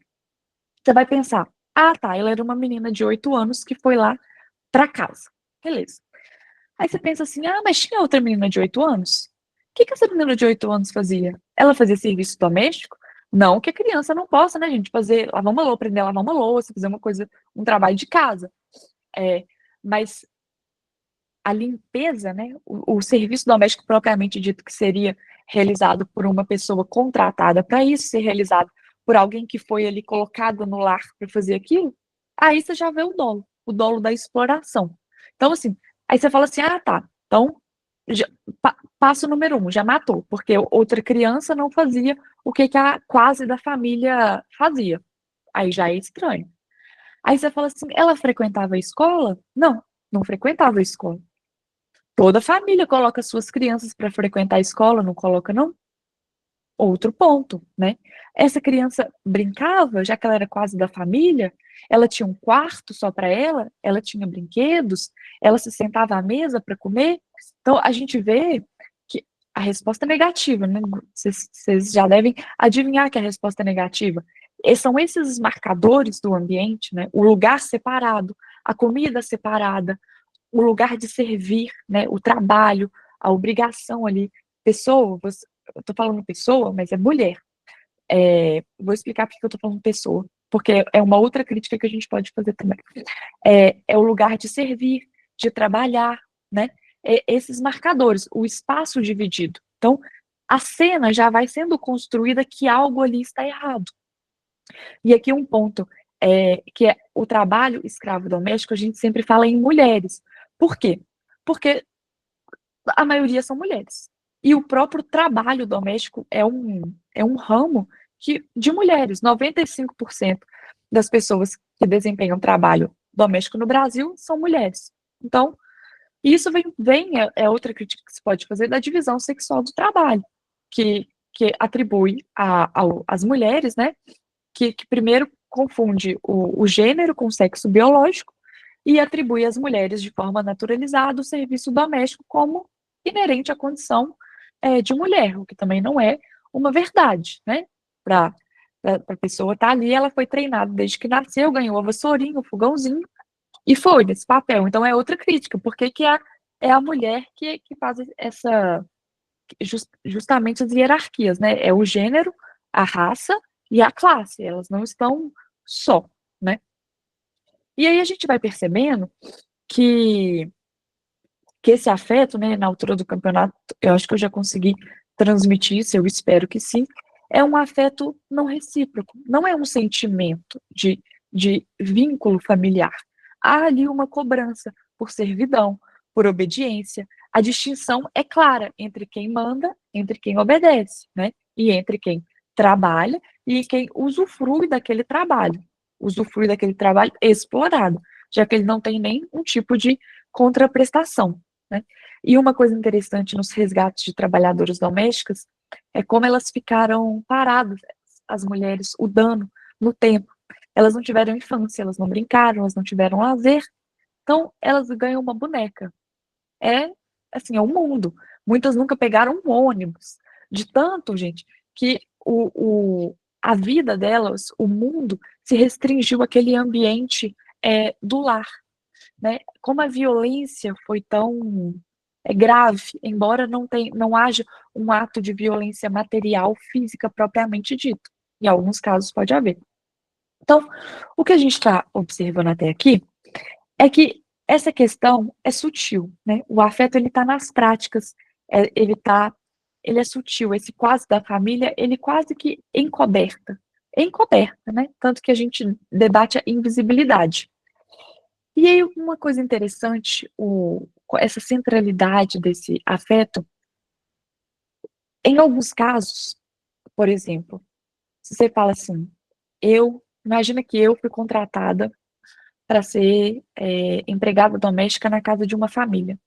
você vai pensar, ah, tá, ela era uma menina de 8 anos que foi lá para casa. Beleza. Aí você pensa assim, ah, mas tinha outra menina de 8 anos? O que essa menina de 8 anos fazia? Ela fazia serviço doméstico? Não que a criança não possa, né, gente, fazer, lavar uma louça, aprender a lavar uma louça, fazer uma coisa, um trabalho de casa. Mas a limpeza, né, o serviço doméstico propriamente dito que seria realizado por uma pessoa contratada para isso, ser realizado por alguém que foi ali colocado no lar para fazer aquilo, aí você já vê o dolo da exploração. Então, assim, aí você fala assim, ah, tá, então, passo número 1, já matou, porque outra criança não fazia o que a quase da família fazia. Aí já é estranho. Aí você fala assim, ela frequentava a escola? Não, não frequentava a escola. Toda família coloca suas crianças para frequentar a escola, não coloca, não? Outro ponto, né? Essa criança brincava, já que ela era quase da família, ela tinha um quarto só para ela tinha brinquedos, ela se sentava à mesa para comer. Então, a gente vê que a resposta é negativa, né? Vocês já devem adivinhar que a resposta é negativa. E são esses marcadores do ambiente, né? O lugar separado, a comida separada, o lugar de servir, né? O trabalho, a obrigação ali. Pessoa, eu tô falando pessoa, mas é mulher. Vou explicar por que eu tô falando pessoa, porque é uma outra crítica que a gente pode fazer também. É o lugar de servir, de trabalhar, né? Esses marcadores, o espaço dividido. Então, a cena já vai sendo construída que algo ali está errado. E aqui um ponto, que é o trabalho escravo doméstico, a gente sempre fala em mulheres. Por quê? Porque a maioria são mulheres. E o próprio trabalho doméstico é um ramo de mulheres. 95% das pessoas que desempenham trabalho doméstico no Brasil são mulheres. Então, isso é outra crítica que se pode fazer da divisão sexual do trabalho, que atribui às mulheres, né, que primeiro confunde o gênero com o sexo biológico e atribui às mulheres de forma naturalizada o serviço doméstico como inerente à condição de mulher, o que também não é uma verdade, né? Para a pessoa estar ali, ela foi treinada desde que nasceu, ganhou a vassourinha, o fogãozinho, e foi nesse papel. Então é outra crítica, porque é a mulher que faz justamente as hierarquias, né? É o gênero, a raça e a classe, elas não estão só, né? E aí a gente vai percebendo que, que esse afeto, né, na altura do campeonato, eu acho que eu já consegui transmitir isso, eu espero que sim, é um afeto não recíproco, não é um sentimento de vínculo familiar. Há ali uma cobrança por servidão, por obediência. A distinção é clara entre quem manda, entre quem obedece, né? E entre quem trabalha e quem usufrui daquele trabalho. Usufrui daquele trabalho explorado, já que ele não tem nenhum tipo de contraprestação, né? E uma coisa interessante nos resgates de trabalhadoras domésticas é como elas ficaram paradas, as mulheres, o dano no tempo. Elas não tiveram infância, elas não brincaram, elas não tiveram lazer, então elas ganham uma boneca. É, assim, é o mundo. Muitas nunca pegaram um ônibus. De tanto, gente, que a vida delas, o mundo, se restringiu àquele ambiente do lar, né? Como a violência foi tão grave, embora não haja um ato de violência material, física propriamente dito. Em alguns casos pode haver. Então, o que a gente está observando até aqui é que essa questão é sutil, né? O afeto ele está nas práticas, ele é sutil. Esse quase da família, ele quase que encoberta, né? Tanto que a gente debate a invisibilidade. E aí, uma coisa interessante, essa centralidade desse afeto, em alguns casos, por exemplo, se você fala assim, imagina que eu fui contratada para ser empregada doméstica na casa de uma família.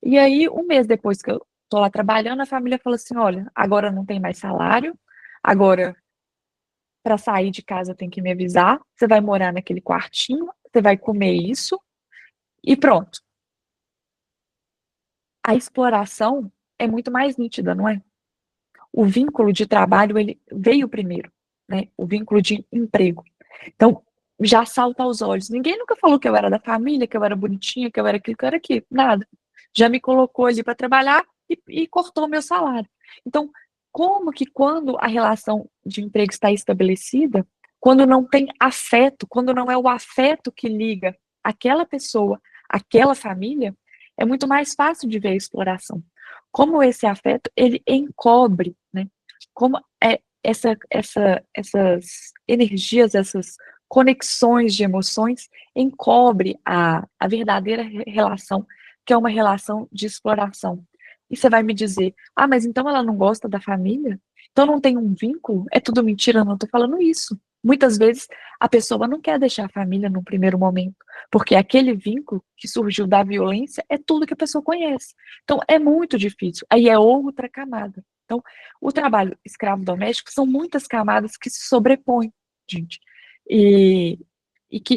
E aí, um mês depois que eu tô lá trabalhando, a família fala assim, olha, agora não tem mais salário, agora para sair de casa tem que me avisar, você vai morar naquele quartinho, você vai comer isso, e pronto. A exploração é muito mais nítida, não é? O vínculo de trabalho, ele veio primeiro, né? O vínculo de emprego. Então, já salta aos olhos. Ninguém nunca falou que eu era da família, que eu era bonitinha, que eu era aquilo, que eu era aquilo. Nada. Já me colocou ali para trabalhar e cortou o meu salário. Então, como que quando a relação de emprego está estabelecida, quando não tem afeto, quando não é o afeto que liga aquela pessoa, aquela família, é muito mais fácil de ver a exploração. Como esse afeto, ele encobre, né? Como essas energias, essas conexões de emoções encobre a verdadeira relação, que é uma relação de exploração. E você vai me dizer, mas então ela não gosta da família? Então não tem um vínculo? É tudo mentira, eu não estou falando isso. Muitas vezes a pessoa não quer deixar a família no primeiro momento, porque aquele vínculo que surgiu da violência é tudo que a pessoa conhece. Então é muito difícil. Aí é outra camada. Então, o trabalho escravo doméstico são muitas camadas que se sobrepõem, gente. E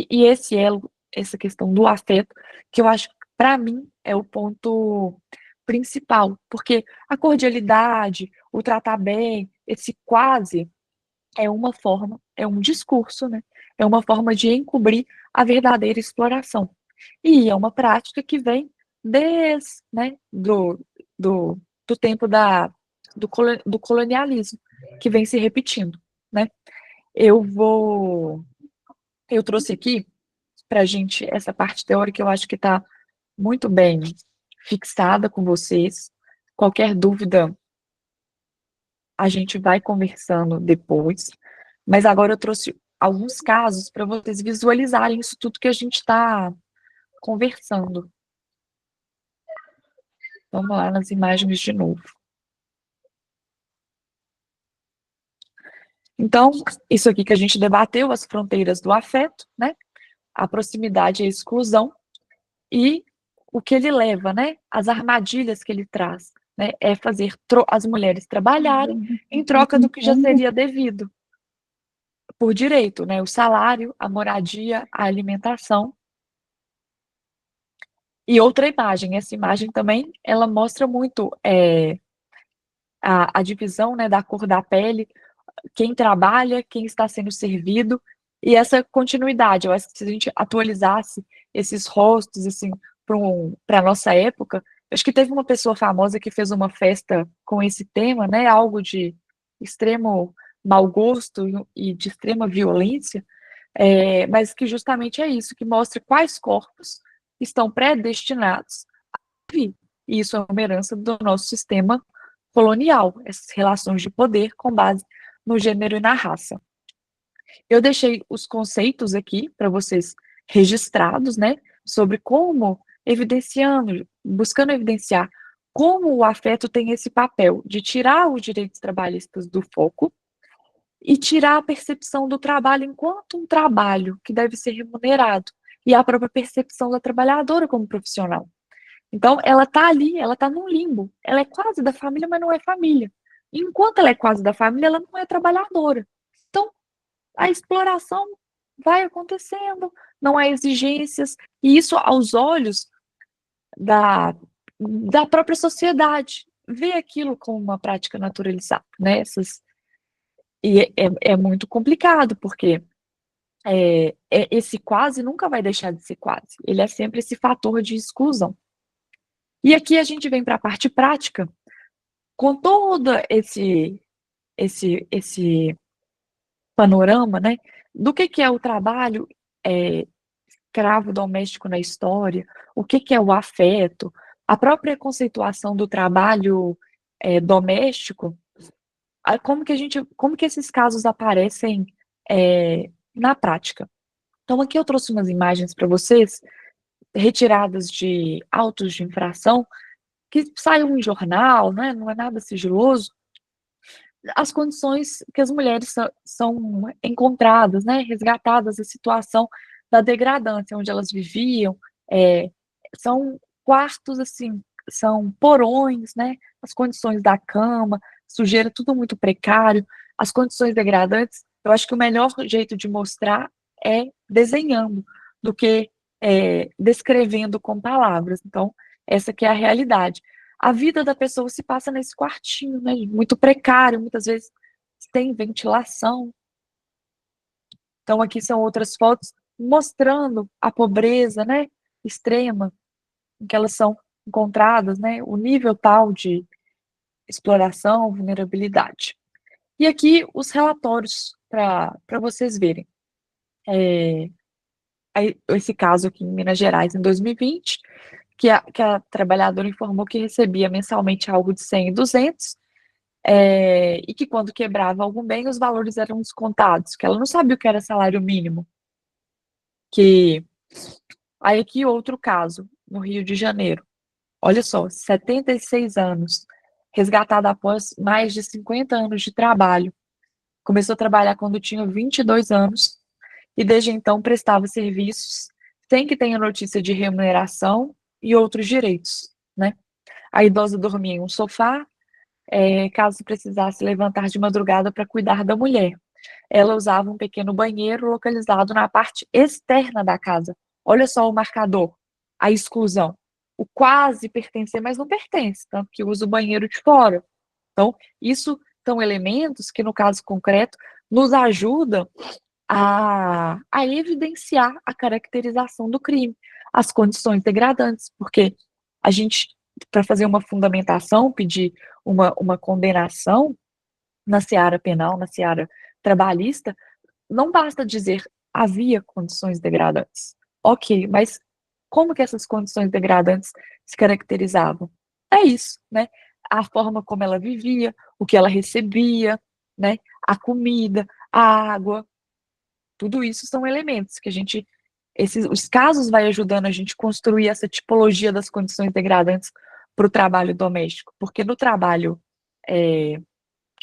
esse elo, essa questão do afeto, que eu acho que, para mim, é o ponto principal, porque a cordialidade, o tratar bem, esse quase, é uma forma um discurso, né? É uma forma de encobrir a verdadeira exploração. E é uma prática que vem desde, né, do tempo do colonialismo, que vem se repetindo, né? Eu trouxe aqui para a gente essa parte teórica, eu acho que está muito bem fixada com vocês. Qualquer dúvida, a gente vai conversando depois. Mas agora eu trouxe alguns casos para vocês visualizarem isso tudo que a gente está conversando. Vamos lá nas imagens de novo. Então, isso aqui que a gente debateu, as fronteiras do afeto, né? A proximidade e a exclusão, e o que ele leva, né? As armadilhas que ele traz, né? É fazer as mulheres trabalharem em troca do que já seria devido por direito, né? O salário, a moradia, a alimentação. E outra imagem, essa imagem também, ela mostra muito a divisão, né, da cor da pele, quem trabalha, quem está sendo servido, e essa continuidade. Eu acho que se a gente atualizasse esses rostos, assim, para a nossa época, acho que teve uma pessoa famosa que fez uma festa com esse tema, né, algo de extremo mau gosto e de extrema violência, mas que justamente é isso, que mostra quais corpos estão predestinados a vir. E isso é uma herança do nosso sistema colonial, essas relações de poder com base no gênero e na raça. Eu deixei os conceitos aqui para vocês registrados, né, sobre como, buscando evidenciar como o afeto tem esse papel de tirar os direitos trabalhistas do foco e tirar a percepção do trabalho enquanto um trabalho que deve ser remunerado e a própria percepção da trabalhadora como profissional. Então, ela está ali, ela está num limbo. Ela é quase da família, mas não é família. Enquanto ela é quase da família, ela não é trabalhadora. Então, a exploração vai acontecendo, não há exigências, e isso aos olhos da própria sociedade. Vê aquilo como uma prática naturalizada, né? E é muito complicado, porque esse quase nunca vai deixar de ser quase. Ele é sempre esse fator de exclusão. E aqui a gente vem para a parte prática, com todo esse panorama, né, do que é o trabalho escravo doméstico na história, o que é o afeto, a própria conceituação do trabalho doméstico, como que esses casos aparecem na prática. Então aqui eu trouxe umas imagens para vocês, retiradas de autos de infração, que saiu em jornal, né, não é nada sigiloso, as condições que as mulheres são encontradas, né, resgatadas, a situação da degradância, onde elas viviam, são quartos, assim, são porões, né, as condições da cama, sujeira, tudo muito precário, as condições degradantes. Eu acho que o melhor jeito de mostrar é desenhando, do que descrevendo com palavras. Então, essa que é a realidade. A vida da pessoa se passa nesse quartinho, né, muito precário, muitas vezes sem ventilação. Então, aqui são outras fotos mostrando a pobreza, né, extrema em que elas são encontradas, né, o nível tal de exploração, vulnerabilidade. E aqui os relatórios para vocês verem. Esse caso aqui em Minas Gerais, em 2020, que a trabalhadora informou que recebia mensalmente algo de 100 e 200, e que quando quebrava algum bem, os valores eram descontados, que ela não sabia o que era salário mínimo. Aí aqui outro caso, no Rio de Janeiro. Olha só, 76 anos, resgatada após mais de 50 anos de trabalho. Começou a trabalhar quando tinha 22 anos e desde então prestava serviços sem que tenha notícia de remuneração e outros direitos, né? A idosa dormia em um sofá, caso precisasse levantar de madrugada para cuidar da mulher. Ela usava um pequeno banheiro localizado na parte externa da casa. Olha só o marcador, a exclusão. O quase pertencer, mas não pertence, tanto que usa o banheiro de fora. Então, isso são elementos que, no caso concreto, nos ajuda a evidenciar a caracterização do crime, as condições degradantes, porque a gente, para fazer uma fundamentação, pedir uma condenação na seara penal, na seara trabalhista, não basta dizer havia condições degradantes. Ok, mas como que essas condições degradantes se caracterizavam? É isso, né? A forma como ela vivia, o que ela recebia, né? A comida, a água, tudo isso são elementos que os casos vai ajudando a gente construir essa tipologia das condições degradantes para o trabalho doméstico, porque no trabalho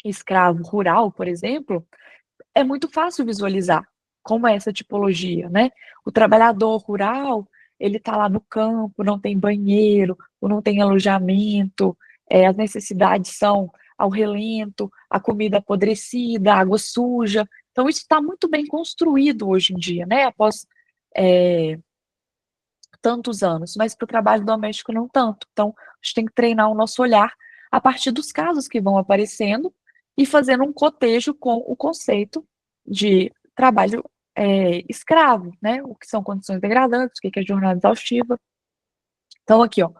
escravo rural, por exemplo, é muito fácil visualizar como é essa tipologia, né? O trabalhador rural, ele está lá no campo, não tem banheiro, ou não tem alojamento, as necessidades são ao relento, a comida apodrecida, a água suja. Então, isso está muito bem construído hoje em dia, né? Após é, tantos anos, mas para o trabalho doméstico não tanto. Então, a gente tem que treinar o nosso olhar a partir dos casos que vão aparecendo e fazendo um cotejo com o conceito de trabalho escravo, né? O que são condições degradantes, o que é jornada exaustiva. Então, aqui, ó,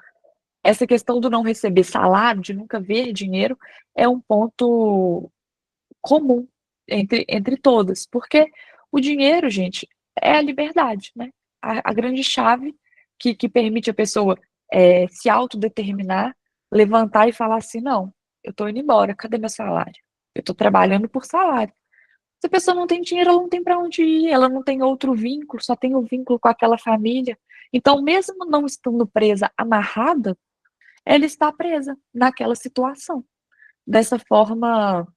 essa questão do não receber salário, de nunca ver dinheiro, é um ponto comum entre todas, porque o dinheiro, gente, é a liberdade, né? A grande chave que permite a pessoa se autodeterminar, levantar e falar assim, não, eu tô indo embora, cadê meu salário? Eu tô trabalhando por salário. Se a pessoa não tem dinheiro, ela não tem para onde ir, ela não tem outro vínculo, só tem o vínculo com aquela família. Então, mesmo não estando presa, amarrada, ela está presa naquela situação. Dessa forma,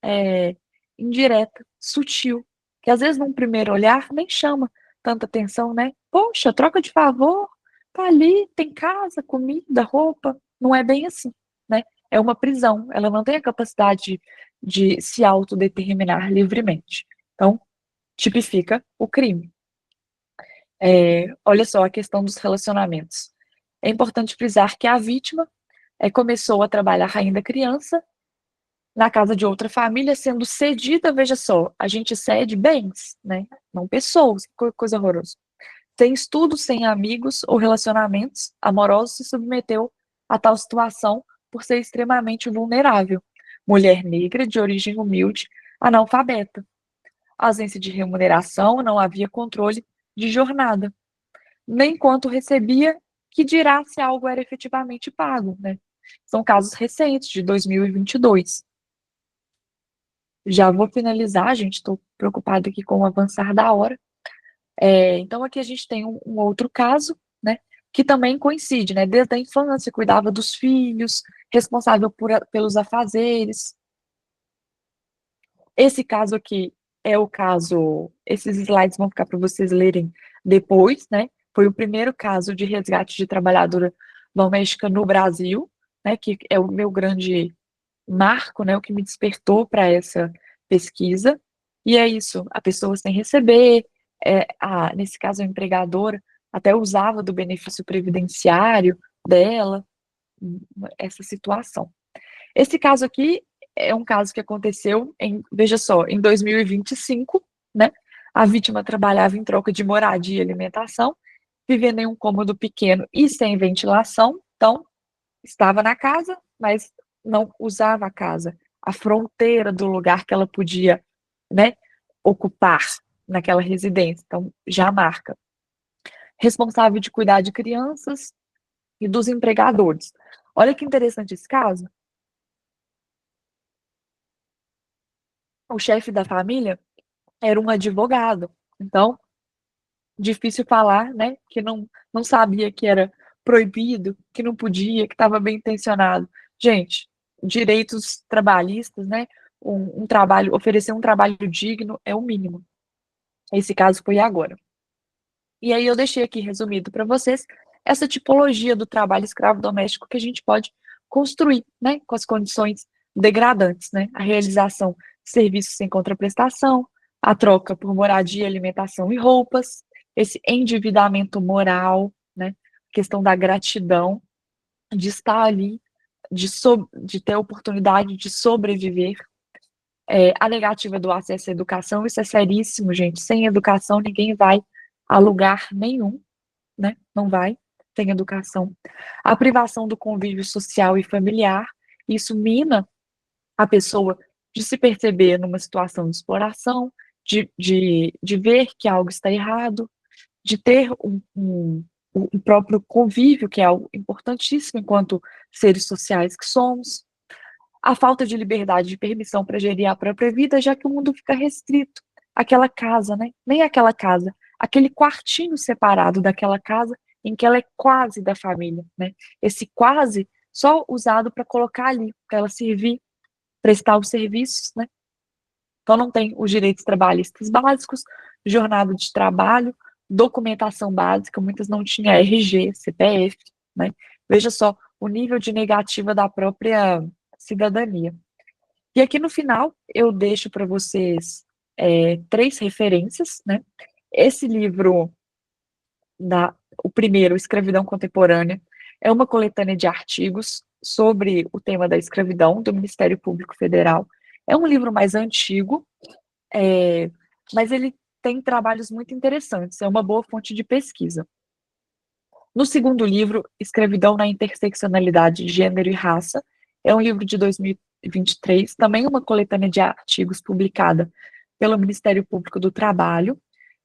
é, indireta, sutil, que às vezes num primeiro olhar nem chama tanta atenção, né? Poxa, troca de favor, tá ali, tem casa, comida, roupa. Não é bem assim, né? É uma prisão, ela não tem a capacidade de se autodeterminar livremente. Então, tipifica o crime. Olha só a questão dos relacionamentos. É importante frisar que a vítima começou a trabalhar ainda criança na casa de outra família, sendo cedida, veja só, a gente cede bens, né? Não pessoas, coisa horrorosa. Sem estudos, sem amigos ou relacionamentos amorosos, se submeteu a tal situação por ser extremamente vulnerável. Mulher negra, de origem humilde, analfabeta. Ausência de remuneração, não havia controle de jornada. Nem quanto recebia, que dirá se algo era efetivamente pago, né? São casos recentes, de 2022. Já vou finalizar, gente, estou preocupada aqui com o avançar da hora. Então, aqui a gente tem um outro caso, né, que também coincide, né, desde a infância, cuidava dos filhos, responsável pelos afazeres. Esse caso aqui é o caso, esses slides vão ficar para vocês lerem depois, né, foi o primeiro caso de resgate de trabalhadora doméstica no Brasil, né, que é o meu grande marco, né, o que me despertou para essa pesquisa, e é isso, a pessoa sem receber, nesse caso a empregadora até usava do benefício previdenciário dela, essa situação. Esse caso aqui é um caso que aconteceu veja só, em 2025, né, a vítima trabalhava em troca de moradia e alimentação, vivendo em um cômodo pequeno e sem ventilação, então estava na casa, mas não usava a casa, a fronteira do lugar que ela podia, né, ocupar naquela residência. Então, já marca. Responsável de cuidar de crianças e dos empregadores. Olha que interessante esse caso. O chefe da família era um advogado. Então, difícil falar, né, que não sabia que era proibido, que não podia, que estava bem intencionado. Gente, direitos trabalhistas, né, trabalho, oferecer um trabalho digno é o mínimo. Esse caso foi agora. E aí eu deixei aqui resumido para vocês essa tipologia do trabalho escravo doméstico que a gente pode construir, né, com as condições degradantes, né, a realização de serviços sem contraprestação, a troca por moradia, alimentação e roupas, esse endividamento moral, né, questão da gratidão, de estar ali, de ter a oportunidade de sobreviver, A negativa do acesso à educação, isso é seríssimo, gente. Sem educação, ninguém vai a lugar nenhum, né? Não vai, sem educação. A privação do convívio social e familiar, isso mina a pessoa de se perceber numa situação de exploração, de ver que algo está errado, de ter um próprio convívio, que é algo importantíssimo enquanto seres sociais que somos. A falta de liberdade de permissão para gerir a própria vida, já que o mundo fica restrito àquela casa, né? Nem aquela casa, aquele quartinho separado daquela casa em que ela é quase da família, né? Esse quase só usado para colocar ali, para ela servir, prestar os serviços, né? Então não tem os direitos trabalhistas básicos, jornada de trabalho, documentação básica, muitas não tinham RG, CPF, né? Veja só o nível de negativa da própria cidadania. E aqui no final eu deixo para vocês 3 referências, né? Esse livro, o primeiro, Escravidão Contemporânea, é uma coletânea de artigos sobre o tema da escravidão do Ministério Público Federal. É um livro mais antigo, mas ele tem trabalhos muito interessantes, é uma boa fonte de pesquisa. No segundo livro, Escravidão na Interseccionalidade de Gênero e Raça, é um livro de 2023, também uma coletânea de artigos publicada pelo Ministério Público do Trabalho.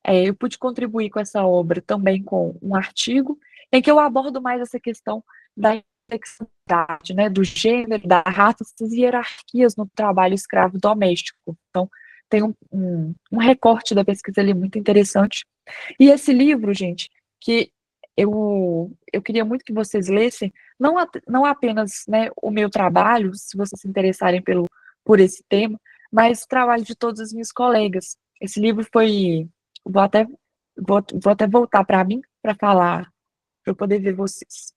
Eu pude contribuir com essa obra também com um artigo em que eu abordo mais essa questão da interseccionalidade, né, do gênero, da raça, essas hierarquias no trabalho escravo doméstico. Então, tem um recorte da pesquisa ali muito interessante. E esse livro, gente, que eu queria muito que vocês lessem, não apenas, né, o meu trabalho, se vocês se interessarem por esse tema, mas o trabalho de todos os meus colegas. Esse livro foi... Vou até voltar para mim para falar, para eu poder ver vocês.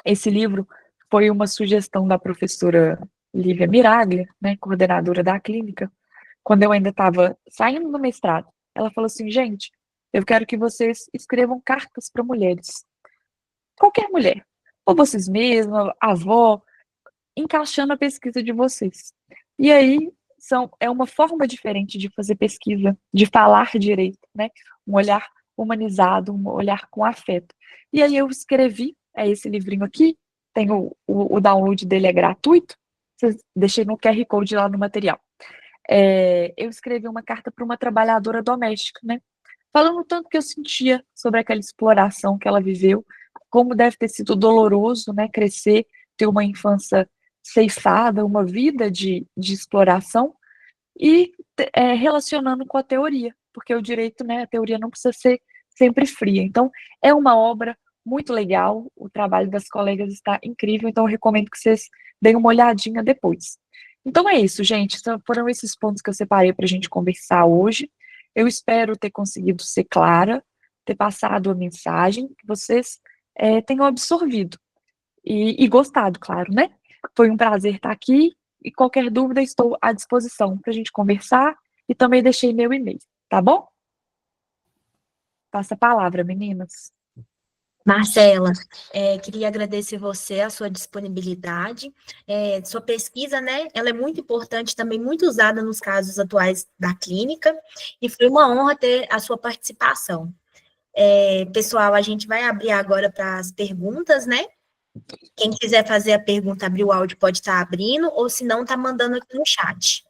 Esse livro foi uma sugestão da professora Lívia Miraglia, né, coordenadora da clínica, quando eu ainda estava saindo do mestrado. Ela falou assim, gente, eu quero que vocês escrevam cartas para mulheres. Qualquer mulher. Ou vocês mesmas, avó, encaixando a pesquisa de vocês. E aí, é uma forma diferente de fazer pesquisa, de falar direito, né? Um olhar humanizado, um olhar com afeto. E aí eu escrevi esse livrinho aqui, tem o download dele é gratuito, deixei no QR Code lá no material. Eu escrevi uma carta para uma trabalhadora doméstica, né? Falando o tanto que eu sentia sobre aquela exploração que ela viveu, como deve ter sido doloroso, né, crescer, ter uma infância ceifada, uma vida de exploração, e relacionando com a teoria, porque o direito, né, a teoria não precisa ser sempre fria. Então, é uma obra muito legal, o trabalho das colegas está incrível, então eu recomendo que vocês deem uma olhadinha depois. Então é isso, gente, foram esses pontos que eu separei para a gente conversar hoje. Eu espero ter conseguido ser clara, ter passado a mensagem, que vocês tenham absorvido e gostado, claro, né? Foi um prazer estar aqui e qualquer dúvida estou à disposição para a gente conversar e também deixei meu e-mail, tá bom? Passa a palavra, meninas. Marcela, queria agradecer você, a sua disponibilidade, sua pesquisa, né, ela é muito importante, também muito usada nos casos atuais da clínica, e foi uma honra ter a sua participação. Pessoal, a gente vai abrir agora para as perguntas, né? Quem quiser fazer a pergunta, abrir o áudio, pode estar abrindo, ou se não, está mandando aqui no chat.